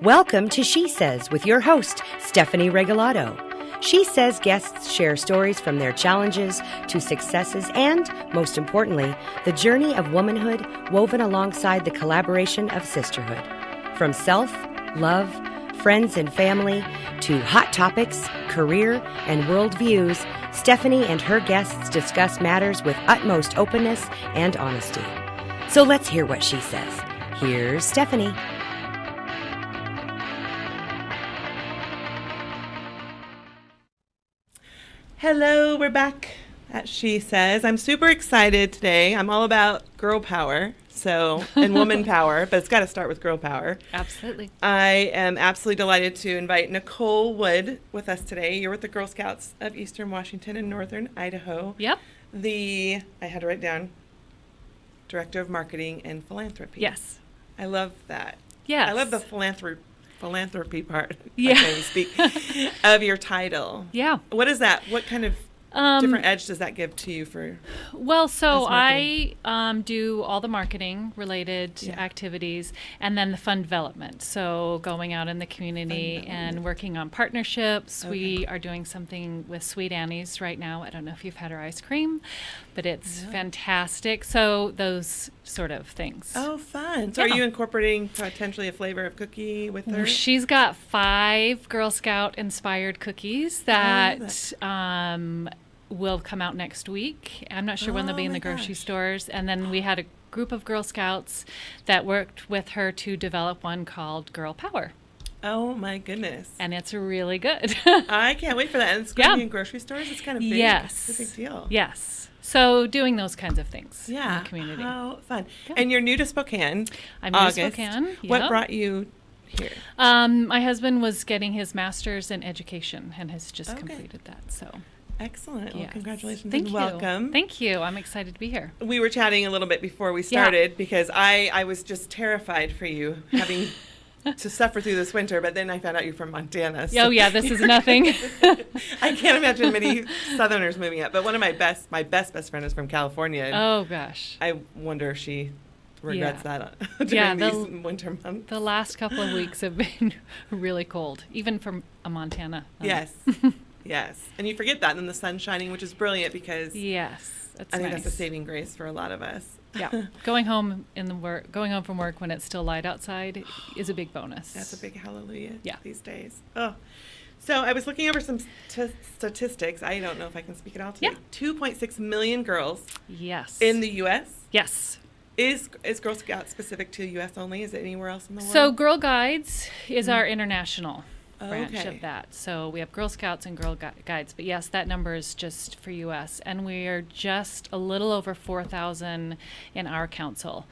Welcome to She Says with your host, Stephanie Regalado. She Says guests share stories from their challenges to successes and, most importantly, the journey of womanhood woven alongside the collaboration of sisterhood. From self, love, friends and family, to hot topics, career, and world views, Stephanie and her guests discuss matters with utmost openness and honesty. So let's hear what she says. Here's Stephanie. Hello, we're back at She Says. I'm super excited today. I'm all about girl power, and woman power, but it's got to start with girl power. Absolutely. I am absolutely delighted to invite Nicole Wood with us today. You're with the Girl Scouts of Eastern Washington and Northern Idaho. Yep. I had to write down, Director of Marketing and Philanthropy. Yes. I love that. Yes. I love the philanthropy part, yeah. I can't even speak, of your title. Yeah. What is that? What kind of different edge does that give to you for? Well, so I do all the marketing related activities and then the fund development. So going out in the community and working on partnerships. Okay. We are doing something with Sweet Annie's right now. I don't know if you've had her ice cream, but it's fantastic. So those sort of things. Oh, fun. So are you incorporating potentially a flavor of cookie with her? She's got 5 Girl Scout inspired cookies that will come out next week. I'm not sure when they'll be in the grocery stores. And then we had a group of Girl Scouts that worked with her to develop one called Girl Power. Oh my goodness. And it's really good. I can't wait for that. And it's going to be in grocery stores? It's kind of big. Yes. It's a big deal. Yes. So doing those kinds of things in the community. How fun. Yeah. And you're new to Spokane. I'm new to Spokane. Yep. What brought you here? My husband was getting his master's in education and has just completed that. So excellent. Well, congratulations and welcome. Thank you. I'm excited to be here. We were chatting a little bit before we started because I was just terrified for you having to suffer through this winter, but then I found out you're from Montana. So. Oh yeah, this is nothing. I can't imagine many Southerners moving up, but one of my best friend is from California. And oh gosh. I wonder if she regrets that during these winter months. The last couple of weeks have been really cold, even from Montana. Yes. Yes. And you forget that, and then the sun's shining, which is brilliant because I think that's a saving grace for a lot of us. Yeah. Going home from work when it's still light outside is a big bonus. That's a big hallelujah these days. Oh. So I was looking over some statistics. I don't know if I can speak it all today. 2.6 million girls in the U.S. Yes. Is Girl Scout specific to the U.S. only? Is it anywhere else in the world? So Girl Guides is our international branch of that. So we have Girl Scouts and Girl Guides. But yes, that number is just for U.S. And we are just a little over 4,000 in our council.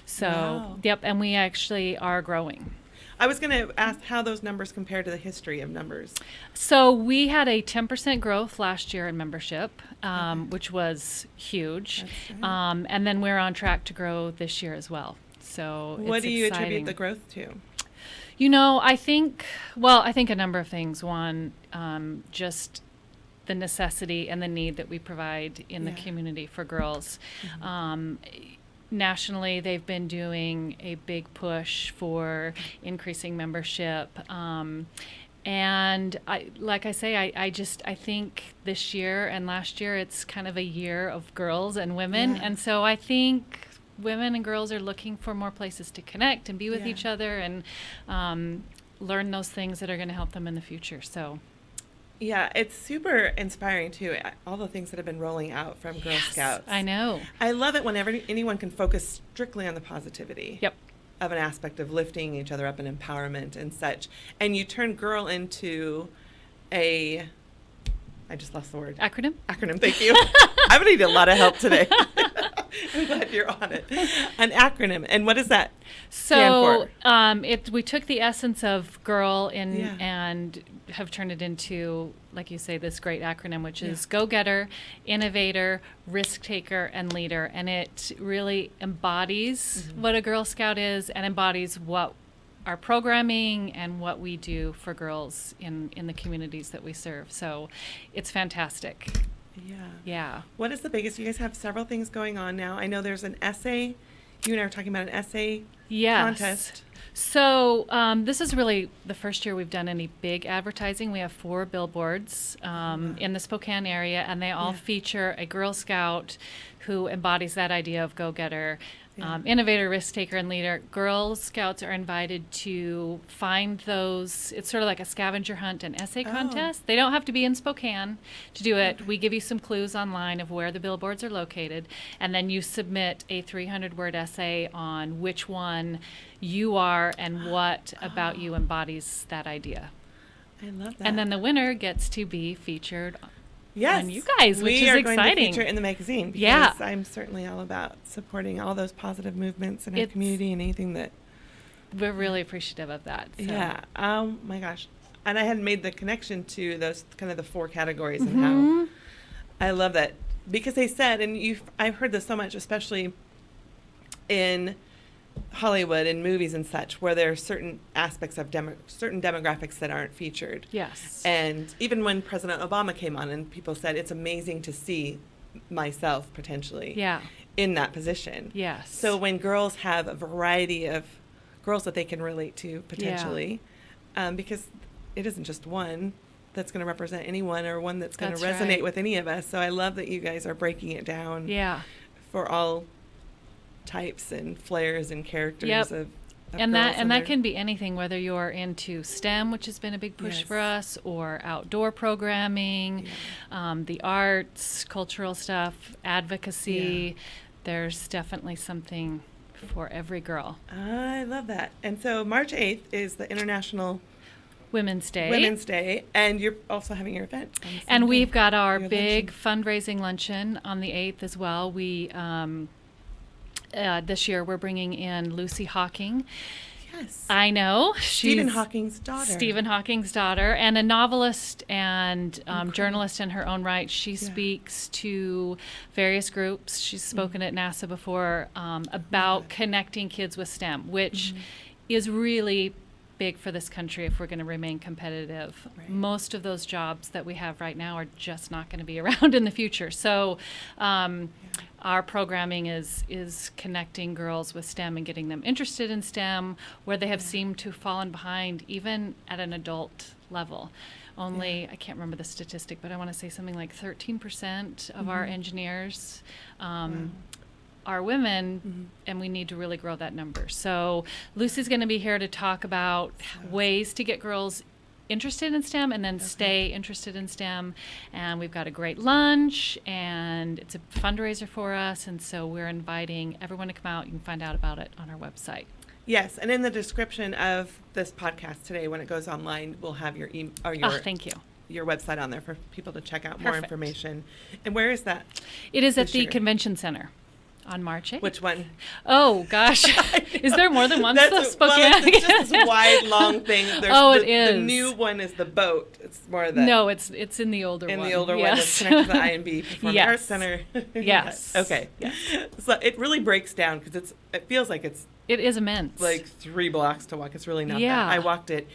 So, and we actually are growing. I was going to ask how those numbers compare to the history of numbers. So we had a 10% growth last year in membership, which was huge. And then we're on track to grow this year as well. So what do you attribute the growth to? You know, I think a number of things. One, just the necessity and the need that we provide in the community for girls. Nationally, they've been doing a big push for increasing membership. And I think this year and last year, it's kind of a year of girls and women. And so I think women and girls are looking for more places to connect and be with each other and learn those things that are going to help them in the future. So. Yeah, it's super inspiring, too, all the things that have been rolling out from Girl Scouts. I know. I love it whenever anyone can focus strictly on the positivity of an aspect of lifting each other up and empowerment and such. And you turn girl into I just lost the word. Acronym, thank you. I'm going to need a lot of help today. I'm glad you're on it. An acronym. And what does that stand for? We took the essence of girl and have turned it into, like you say, this great acronym, which is go-getter, innovator, risk-taker, and leader. And it really embodies what a Girl Scout is and embodies what our programming and what we do for girls in the communities that we serve. So it's fantastic. Yeah. What is the biggest? You guys have several things going on now. I know there's an essay you and I were talking about an essay Yes. contest. So this is really the first year we've done any big advertising. We have 4 billboards in the Spokane area, and they all feature a Girl Scout who embodies that idea of go-getter, innovator, risk-taker, and leader. Girl Scouts are invited to find those. It's sort of like a scavenger hunt and essay contest. They don't have to be in Spokane to do it. We give you some clues online of where the billboards are located, and then you submit a 300-word essay on which one you are and what about you embodies that idea. I love that. And then the winner gets to be featured Yes, on you guys, which is we are exciting. going to feature in the magazine because Yeah. I'm certainly all about supporting all those positive movements in our community and anything that. We're really appreciative of that. So. Yeah. Oh my gosh. And I had made the connection to those kind of the 4 categories and how I love that because they said, and I've heard this so much, especially in Hollywood and movies and such, where there are certain aspects of certain demographics that aren't featured. Yes. And even when President Obama came on and people said, it's amazing to see myself potentially in that position. Yes. So when girls have a variety of girls that they can relate to potentially, because it isn't just one that's going to represent anyone or one that's going to resonate with any of us. So I love that you guys are breaking it down for all types and flares and characters of and girls that can be anything, whether you're into STEM, which has been a big push for us, or outdoor programming, the arts, cultural stuff, advocacy. There's definitely something for every girl. I love that. And so March 8th is the International Women's Day. And you're also having your event. And we've got our big fundraising luncheon on the 8th as well. We this year we're bringing in Lucy Hawking. Yes. I know. Stephen Hawking's daughter, and a novelist and journalist in her own right. She speaks to various groups. She's spoken at NASA before about connecting kids with STEM, which is really big for this country if we're going to remain competitive. Right. Most of those jobs that we have right now are just not going to be around in the future. So our programming is connecting girls with STEM and getting them interested in STEM, where they have seemed to have fallen behind even at an adult level. Only, I can't remember the statistic, but I want to say something like 13% of our engineers are women, and we need to really grow that number. So Lucy's going to be here to talk about ways to get girls interested in STEM and then stay interested in STEM. And we've got a great lunch, and it's a fundraiser for us, and so we're inviting everyone to come out. You can find out about it on our website. Yes, and in the description of this podcast today, when it goes online, we'll have your thank you. Your website on there for people to check out more information. And where is that? It is at the Convention Center. On March 8th. Which one? Oh, gosh. Is there more than one? It's just this wide, long thing. It is. The new one is the boat. It's more the... No, it's in the older one. In the older one that's connected to the IMB Performing Arts Center. Yes. Okay. Yes. So it really breaks down because it feels like it's... It is immense. Like 3 blocks to walk. It's really not that. I walked it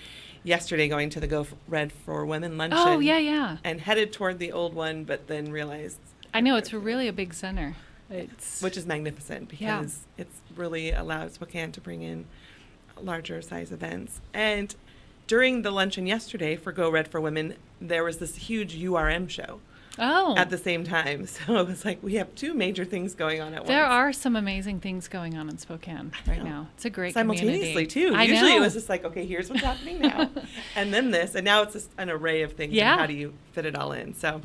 yesterday going to the Go Red for Women luncheon. Oh, yeah. And headed toward the old one, but then realized... I know, it's really a big center. Which is magnificent because it's really allowed Spokane to bring in larger size events. And during the luncheon yesterday for Go Red for Women, there was this huge URM show at the same time. So it was like we have 2 major things going on at once. There are some amazing things going on in Spokane right now. It's a great simultaneously community. Too. Usually it was just like, okay, here's what's happening now, and then this, and now it's just an array of things. And how do you fit it all in? So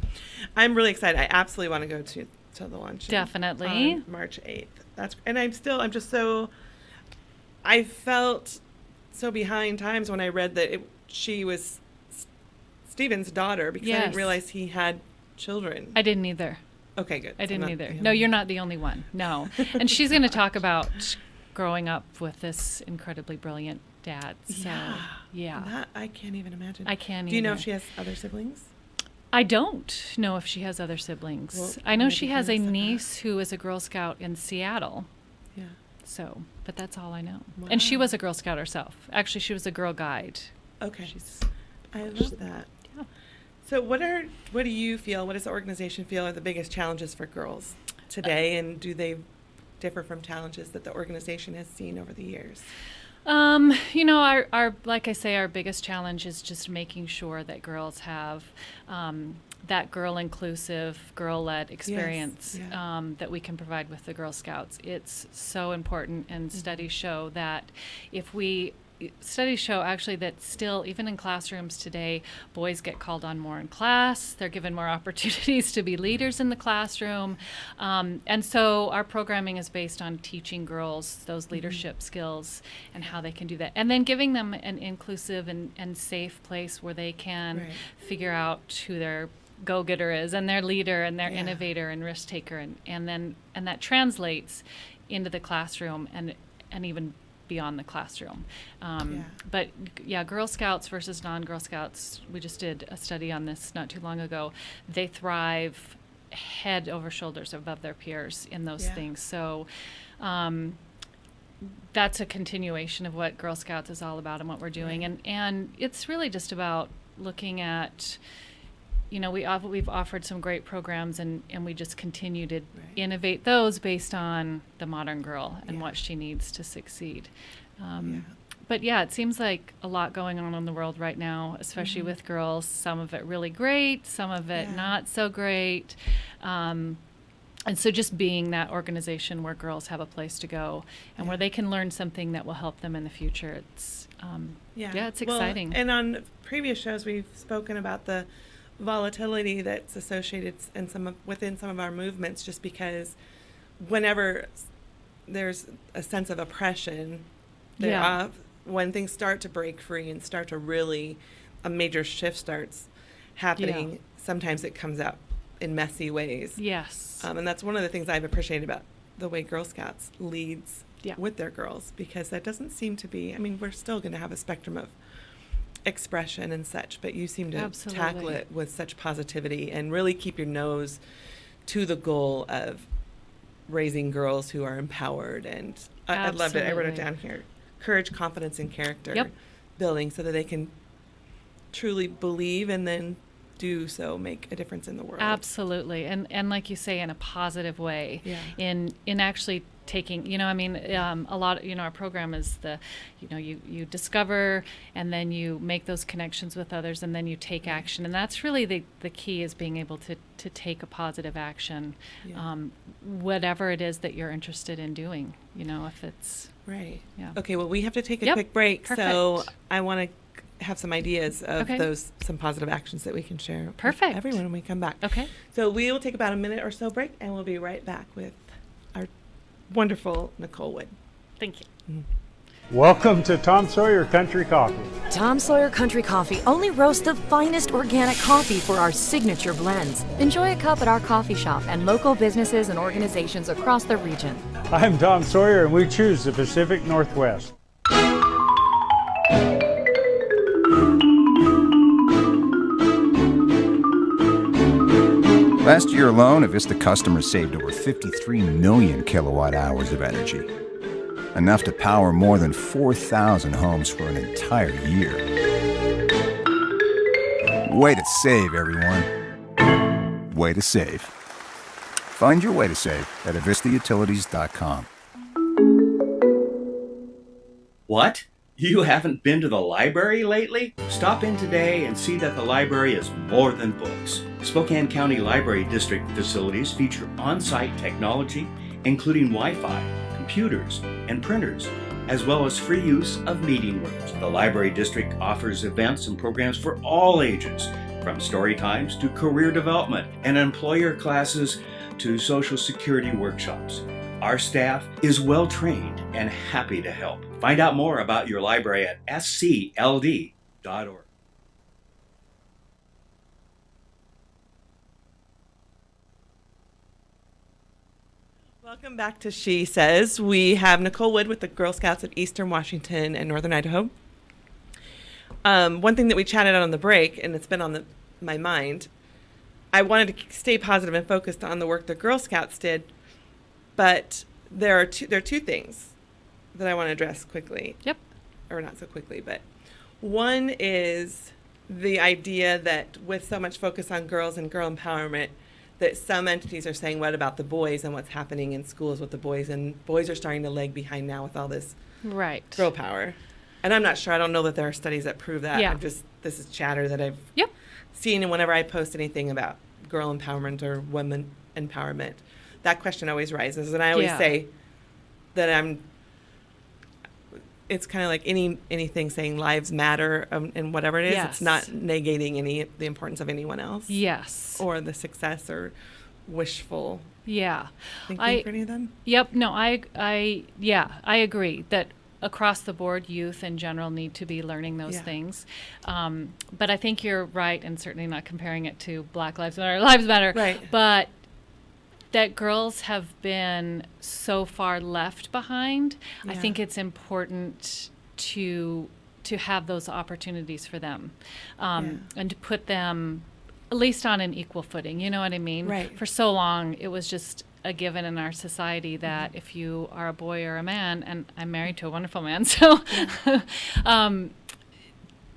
I'm really excited. I absolutely want to go to the luncheon. Definitely. On March 8th. I felt so behind times when I read that she was Stephen's daughter because I didn't realize he had children. I didn't either. Okay, good. I didn't either. No, you're not the only one. No. And she's going to talk about growing up with this incredibly brilliant dad. So, That I can't even imagine. I can't either. Do you know if she has other siblings? I don't know if she has other siblings. Well, I know she has a niece who is a Girl Scout in Seattle. Yeah. So, but that's all I know. Wow. And she was a Girl Scout herself. Actually, she was a Girl Guide. Okay. I love that. Yeah. So what do you feel, what does the organization feel are the biggest challenges for girls today, and do they differ from challenges that the organization has seen over the years? Our like I say, our biggest challenge is just making sure that girls have that girl-inclusive, girl-led experience that we can provide with the Girl Scouts. It's so important, and studies show that studies show actually that still, even in classrooms today, boys get called on more in class. They're given more opportunities to be leaders in the classroom. And so our programming is based on teaching girls those leadership skills and how they can do that. And then giving them an inclusive and safe place where they can figure out who their go-getter is and their leader and their innovator and risk taker. And that translates into the classroom and even beyond the classroom. But Girl Scouts versus non-Girl Scouts, we just did a study on this not too long ago. They thrive head over shoulders above their peers in those things. So that's a continuation of what Girl Scouts is all about and what we're doing. And it's really just about looking at, we've offered some great programs, and we just continue to innovate those based on the modern girl and what she needs to succeed. But it seems like a lot going on in the world right now, especially with girls. Some of it really great, some of it not so great. And so just being that organization where girls have a place to go and where they can learn something that will help them in the future, it's it's exciting. Well, and on previous shows, we've spoken about the volatility that's associated within some of our movements, just because whenever there's a sense of oppression thereof, when things start to break free and start to really, a major shift starts happening, sometimes it comes out in messy ways. Yes. And that's one of the things I've appreciated about the way Girl Scouts leads with their girls, because that doesn't seem to be, we're still going to have a spectrum of expression and such, but you seem to tackle it with such positivity and really keep your nose to the goal of raising girls who are empowered. And I loved it. I wrote it down here: courage, confidence, and character building, so that they can truly believe and then do so make a difference in the world. Absolutely. And like you say, in a positive way, in actually taking, a lot, our program is you discover, and then you make those connections with others, and then you take action. And that's really the key, is being able to take a positive action, whatever it is that you're interested in doing, if it's. Right. Yeah. Okay, well, we have to take a quick break. Perfect. So I want to have some ideas of some positive actions that we can share with everyone when we come back. Okay. So we will take about a minute or so break, and we'll be right back with our wonderful Nicole Wood. Thank you. Welcome to Tom Sawyer Country Coffee. Tom Sawyer Country Coffee only roasts the finest organic coffee for our signature blends. Enjoy a cup at our coffee shop and local businesses and organizations across the region. I'm Tom Sawyer, and we choose the Pacific Northwest. Last year alone, Avista customers saved over 53 million kilowatt hours of energy, enough to power more than 4,000 homes for an entire year. Way to save, everyone. Way to save. Find your way to save at avistautilities.com. What? You haven't been to the library lately? Stop in today and see that the library is more than books. Spokane County Library District facilities feature on-site technology, including Wi-Fi, computers, and printers, as well as free use of meeting rooms. The Library District offers events and programs for all ages, from story times to career development and employer classes to Social Security workshops. Our staff is well trained and happy to help. Find out more about your library at scld.org. Welcome back to She Says. We have Nicole Wood with the Girl Scouts of Eastern Washington and Northern Idaho. One thing that we chatted on the break, and it's been on my mind, I wanted to stay positive and focused on the work the Girl Scouts did, but there are two things that I want to address quickly. Yep. Or not so quickly, but one is the idea that with so much focus on girls and girl empowerment, that some entities are saying, what about the boys and what's happening in schools with the boys? And boys are starting to lag behind now with all this girl power. And I'm not sure. I don't know that there are studies that prove that. Yeah. This is chatter that I've seen. And whenever I post anything about girl empowerment or women empowerment, that question always rises. And I always say that it's kind of like anything saying lives matter and whatever it is. Yes. It's not negating the importance of anyone else. Yes. Or the success or wishful thinking for any of them. Yep. No, I agree that across the board, youth in general need to be learning those things. But I think you're right, and certainly not comparing it to Black Lives Matter, Lives Matter. Right. But that girls have been so far left behind. I think it's important to have those opportunities for them, and to put them at least on an equal footing. You know what I mean? Right. For so long, it was just a given in our society that if you are a boy or a man, and I'm married to a wonderful man, so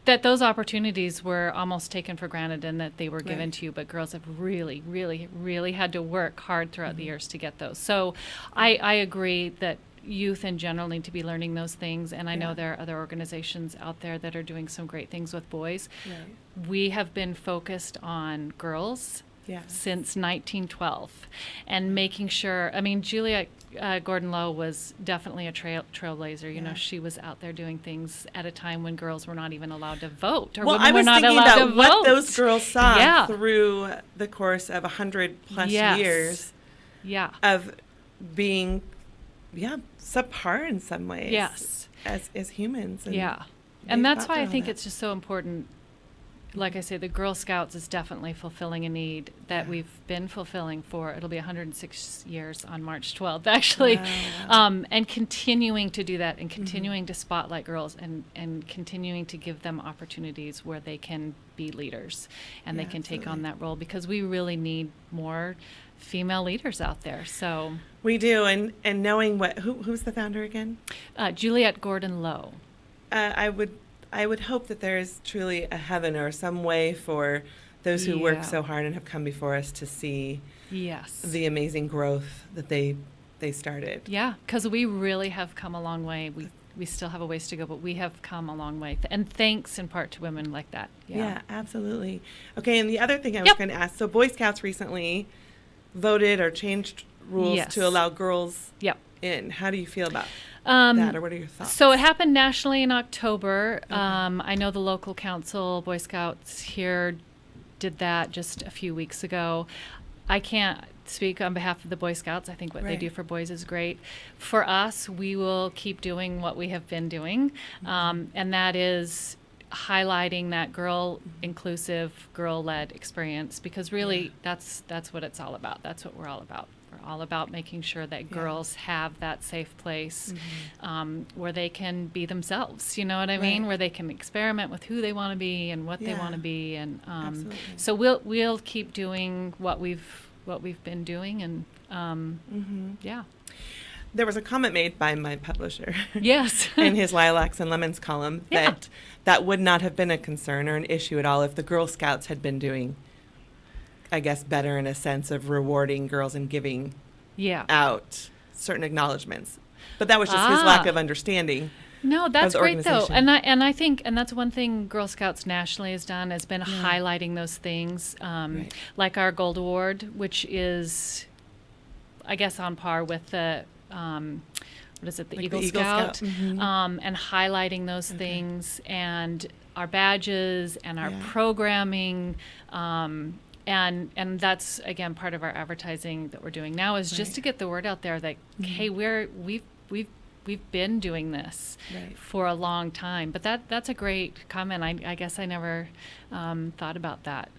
that those opportunities were almost taken for granted and that they were given to you. But girls have really, really, really had to work hard throughout the years to get those. So I agree that youth in general need to be learning those things, and I know there are other organizations out there that are doing some great things with boys. Right. We have been focused on girls since 1912, and making sure, I mean, Juliet Gordon-Low was definitely a trailblazer. You know, she was out there doing things at a time when girls were not even allowed to vote, or women were not allowed to vote. What those girls saw through the course of 100 plus years of being subpar in some ways as humans. And that's why I think it's just so important. Like I say, the Girl Scouts is definitely fulfilling a need that we've been fulfilling for, it'll be 106 years on March 12th, actually. Wow. And continuing to do that, and continuing to spotlight girls, and continuing to give them opportunities where they can be leaders and they can take on that role, because we really need more female leaders out there. So we do, and knowing who's the founder again? Juliet Gordon-Low. I would hope that there is truly a heaven or some way for those who work so hard and have come before us to see the amazing growth that they started. Yeah, because we really have come a long way. We still have a ways to go, but we have come a long way. And thanks in part to women like that. Yeah, absolutely. Okay, and the other thing I was going to ask, so Boy Scouts recently voted or changed rules to allow girls in. How do you feel about that, or what are your thoughts? So it happened nationally in October. Okay. I know the local council, Boy Scouts here, did that just a few weeks ago. I can't speak on behalf of the Boy Scouts. I think what they do for boys is great. For us, we will keep doing what we have been doing, and that is highlighting that girl-inclusive, girl-led experience, because really that's what it's all about. That's what we're all about. We're all about making sure that girls have that safe place where they can be themselves, you know what I mean? Where they can experiment with who they want to be and what they want to be, and so we'll keep doing what we've been doing, and There was a comment made by my publisher yes in his Lilacs and Lemons column that would not have been a concern or an issue at all if the Girl Scouts had been doing, I guess, better in a sense of rewarding girls and giving out certain acknowledgments. But that was just his lack of understanding. No, that's great though, and I think that's one thing Girl Scouts nationally has done, has been highlighting those things, like our Gold Award, which is, I guess, on par with the what is it, the Eagle Scout. And highlighting those things, and our badges and our programming. And that's, again, part of our advertising that we're doing now, is just to get the word out there that hey, we've been doing this for a long time. But that's a great comment. I guess I never thought about that.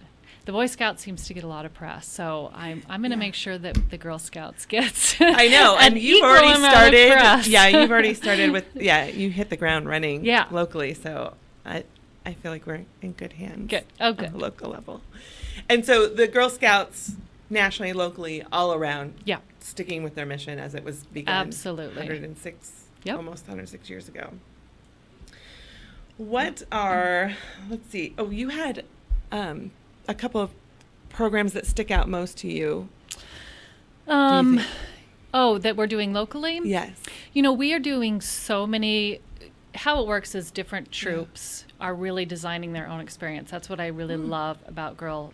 The Boy Scouts seems to get a lot of press, so I'm going to make sure that the Girl Scouts gets. I know, and you've already started. You've already started with. You hit the ground running. Locally, so I feel like we're in good hands. Good. Oh, good. At the local level. And so the Girl Scouts nationally, locally, all around, sticking with their mission as it was begun. Absolutely. 106, almost 106 years ago. What are, let's see, you had a couple of programs that stick out most to you? Do you think? Oh, that we're doing locally? Yes. We are doing so many. How it works is different troops are really designing their own experience. That's what I really love about Girl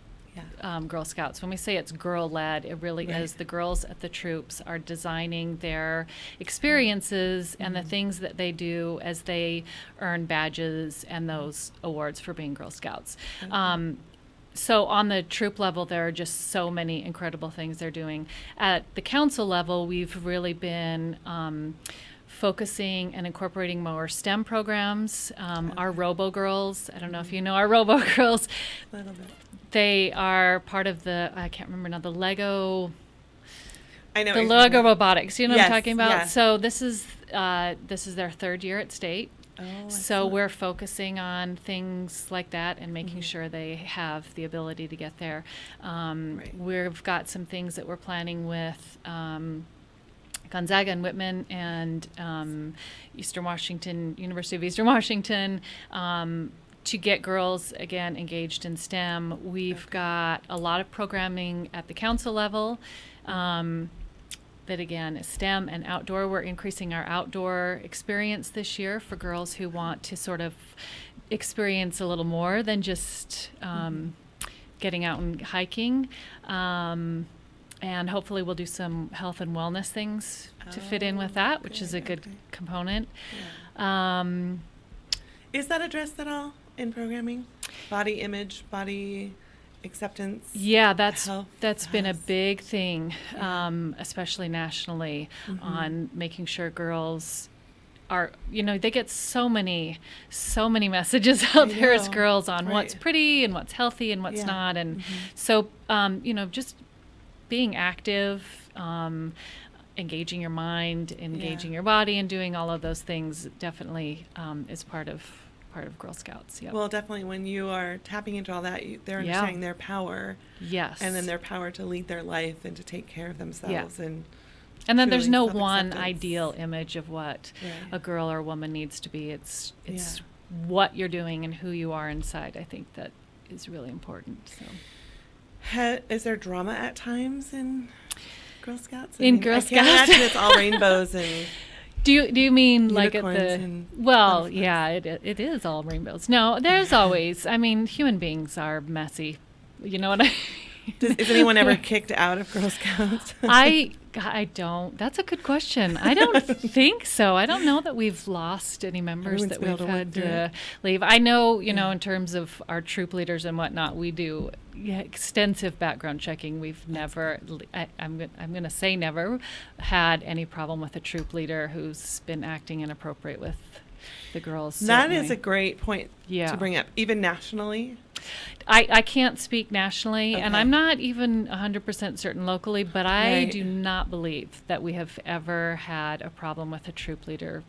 Scouts. When we say it's girl-led, it really is. The girls at the troops are designing their experiences and the things that they do as they earn badges and those awards for being Girl Scouts. So on the troop level, there are just so many incredible things they're doing. At the council level, we've really been focusing and incorporating more STEM programs. Our Robo Girls, I don't know if you know our Robo Girls. A little bit. They are part of I can't remember now, the Lego. I know. The Lego robotics, what I'm talking about? Yeah. So this is their third year at state. Oh, so we're focusing on things like that and making sure they have the ability to get there. We've got some things that we're planning with Gonzaga and Whitman and University of Eastern Washington, to get girls, again, engaged in STEM. We've got a lot of programming at the council level. That again is STEM and outdoor. We're increasing our outdoor experience this year for girls who want to sort of experience a little more than just getting out and hiking. And hopefully we'll do some health and wellness things to fit in with that, which is a good component. Yeah. Is that addressed at all in programming? Body image, body acceptance? Yeah, that's health, been a big thing, especially nationally, on making sure girls are, they get so many messages out there as girls on what's pretty and what's healthy and what's not. And so, just being active, engaging your mind, engaging your body, and doing all of those things definitely is part of Girl Scouts. Yep. Well, definitely when you are tapping into all that, they're understanding their power. Yes. And then their power to lead their life and to take care of themselves. And then there's no one ideal image of what a girl or a woman needs to be. It's what you're doing and who you are inside. I think that is really important. So, is there drama at times in Girl Scouts? Girl I Scouts, can't imagine it's all rainbows and. Do you mean like at the? Well, yeah, it is all rainbows. No, there's always. I mean, human beings are messy. You know what I? Is anyone ever kicked out of Girl Scouts? I don't. That's a good question. I don't think so. I don't know that we've lost any members that we've had to leave. I know, in terms of our troop leaders and whatnot, we do extensive background checking. We've never, I'm going to say never, had any problem with a troop leader who's been acting inappropriate with the girls. That is a great point to bring up, even nationally. I can't speak nationally, and I'm not even 100% certain locally, but I do not believe that we have ever had a problem with a troop leader,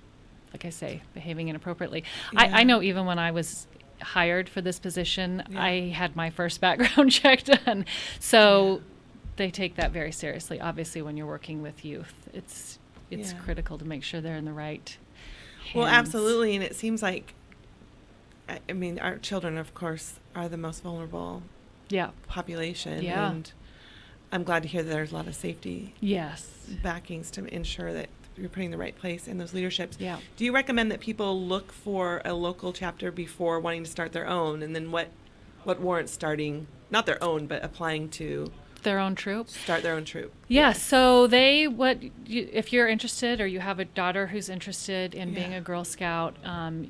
like I say, behaving inappropriately. I know even when I was hired for this position, I had my first background check done. So they take that very seriously. Obviously, when you're working with youth, it's critical to make sure they're in the right hands. Well, absolutely, and it seems like, I mean, our children, of course, are the most vulnerable population. Yeah. And I'm glad to hear that there's a lot of safety backings to ensure that you're putting the right place in those leaderships. Yeah. Do you recommend that people look for a local chapter before wanting to start their own? And then what warrants starting, not their own, but applying to their own troop? Start their own troop. Yeah, so if you're interested or you have a daughter who's interested in being a Girl Scout,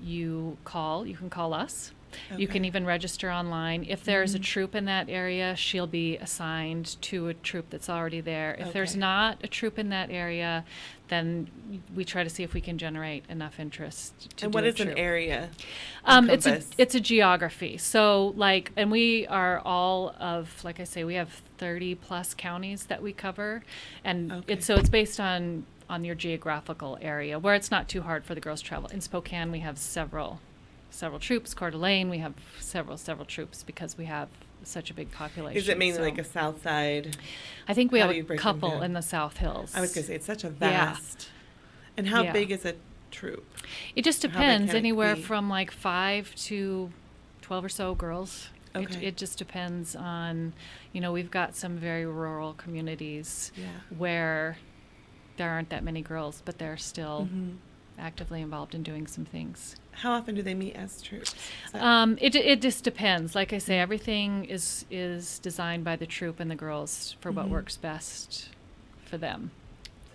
you can call us. Okay. You can even register online. If there's a troop in that area, she'll be assigned to a troop that's already there. If there's not a troop in that area, then we try to see if we can generate enough interest to And do what a is troop. An area? It's a geography. So and we are all of, like I say, we have 30 plus counties that we cover, and it's based on your geographical area where it's not too hard for the girls to travel. In Spokane, we have several troops. Coeur d'Alene, we have several troops because we have such a big population. Is it mainly like a south side? I think we have a couple in the South Hills. I was going to say, it's such a vast. And how big is a troop? It just depends, anywhere from like 5 to 12 or so girls. Okay. It just depends on, we've got some very rural communities where there aren't that many girls, but they're still actively involved in doing some things. How often do they meet as troops? It just depends. Like I say, everything is designed by the troop and the girls for what works best for them.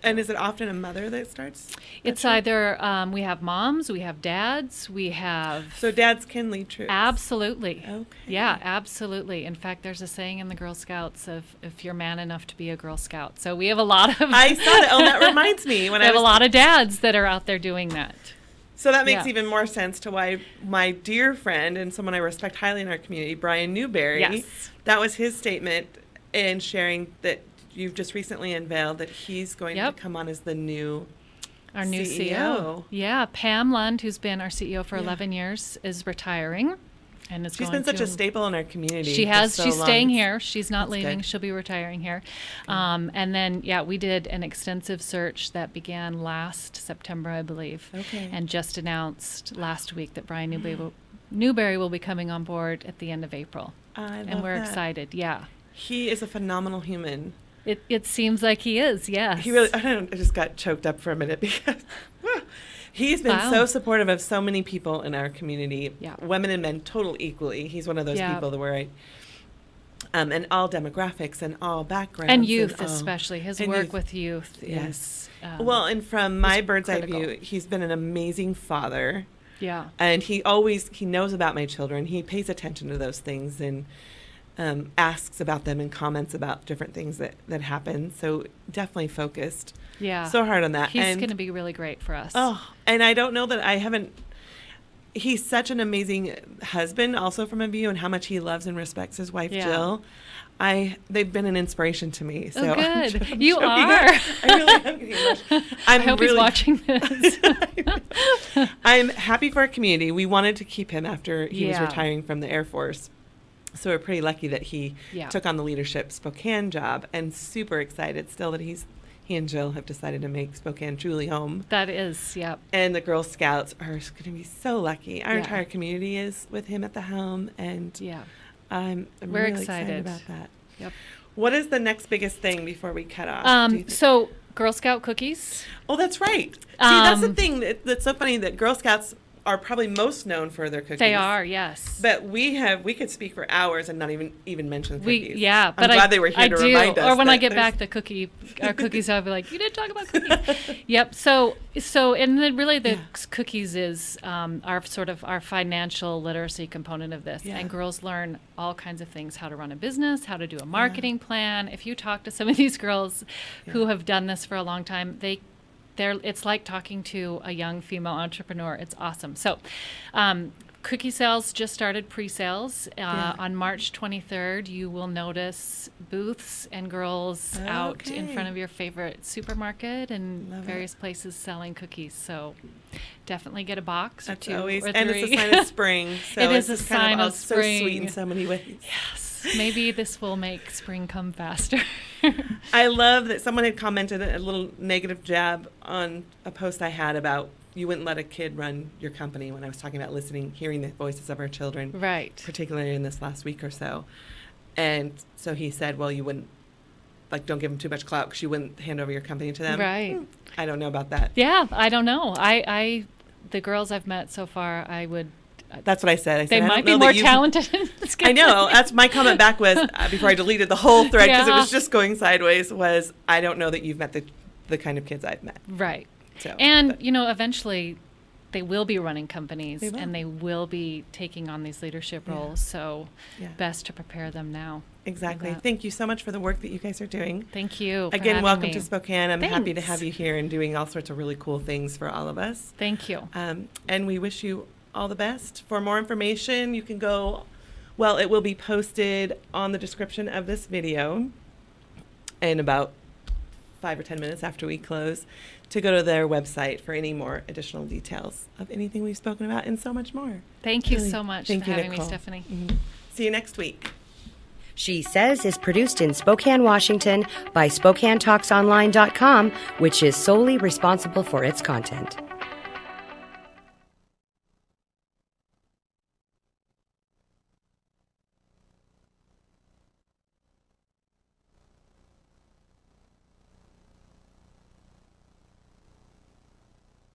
And is it often a mother that starts? It's either we have moms, we have dads, we have... So dads can lead troops? Absolutely. Okay. Yeah, absolutely. In fact, there's a saying in the Girl Scouts of if you're man enough to be a Girl Scout. So we have a lot of... I saw that. Oh, that reminds me. We have a lot of dads that are out there doing that. So that makes even more sense to why my dear friend and someone I respect highly in our community, Brian Newberry, that was his statement in sharing that you've just recently unveiled that he's going to come on as the new CEO. Yeah, Pam Lund, who's been our CEO for 11 years, is retiring. And she's been such a staple in our community. She has. She's long. staying here. She's not leaving. Good. She'll be retiring here. And then, we did an extensive search that began last September, I believe. Okay. And just announced last week that Brian Newberry will be coming on board at the end of April. I love and we're that. Excited. Yeah. He is a phenomenal human. It seems like he is, yes. He really, I just got choked up for a minute because he's been so supportive of so many people in our community, women and men, total equally. He's one of those people that where and all demographics and all backgrounds. And youth especially. His work with youth is well, and from my bird's critical. eye view, he's been an amazing father. Yeah. And he knows about my children. He pays attention to those things and asks about them and comments about different things that happen. So definitely focused so hard on that. He's going to be really great for us. Oh, and I don't know that I haven't, he's such an amazing husband also from a view and how much he loves and respects his wife, Jill. They've been an inspiration to me. So good. I'm you joking. are. I really am getting emotional. I hope he's watching this. I'm happy for our community. We wanted to keep him after he was retiring from the Air Force. So we're pretty lucky that he took on the leadership Spokane job, and super excited still that he and Jill have decided to make Spokane truly home. That is, And the Girl Scouts are going to be so lucky. Our entire community is with him at the helm, and I'm we're really excited about that. Yep. What is the next biggest thing before we cut off? So Girl Scout cookies. Oh, that's right. See, that's the thing that's so funny that Girl Scouts are probably most known for their cookies. They are, yes. But we could speak for hours and not even mention cookies. But I'm glad they were here to remind us. Or when I get back our cookies, I'll be like, you didn't talk about cookies. Yep. So, and then really the cookies is our financial literacy component of this. And girls learn all kinds of things: how to run a business, how to do a marketing plan. If you talk to some of these girls who have done this for a long time, it's like talking to a young female entrepreneur. It's awesome. So cookie sales just started pre-sales. On March 23rd, you will notice booths and girls out in front of your favorite supermarket and various places selling cookies. So definitely get a box or 2 or 3. And it's a sign of spring. So it is a sign of spring. So sweet in so many ways. Yes. Maybe this will make spring come faster. I love that someone had commented a little negative jab on a post I had about you wouldn't let a kid run your company when I was talking about hearing the voices of our children. Right. Particularly in this last week or so. And so he said, well, you wouldn't, don't give them too much clout because you wouldn't hand over your company to them. Right. I don't know about that. Yeah, I don't know. The girls I've met so far, I would... That's what I said. They might be more talented in this I know. That's my comment back was, before I deleted the whole thread because it was just going sideways, was I don't know that you've met the kind of kids I've met. Right. So, eventually they will be running companies and they will be taking on these leadership roles. So best to prepare them now. Exactly. Thank you so much for the work that you guys are doing. Thank you. Again, welcome to Spokane. I'm happy to have you here and doing all sorts of really cool things for all of us. Thank you. And we wish you all the best. For more information, you can go, it will be posted on the description of this video in about 5 or 10 minutes after we close to go to their website for any more additional details of anything we've spoken about and so much more. Thank you so much for having me, Nicole. Stephanie. Mm-hmm. See you next week. She Says is produced in Spokane, Washington by SpokaneTalksOnline.com, which is solely responsible for its content.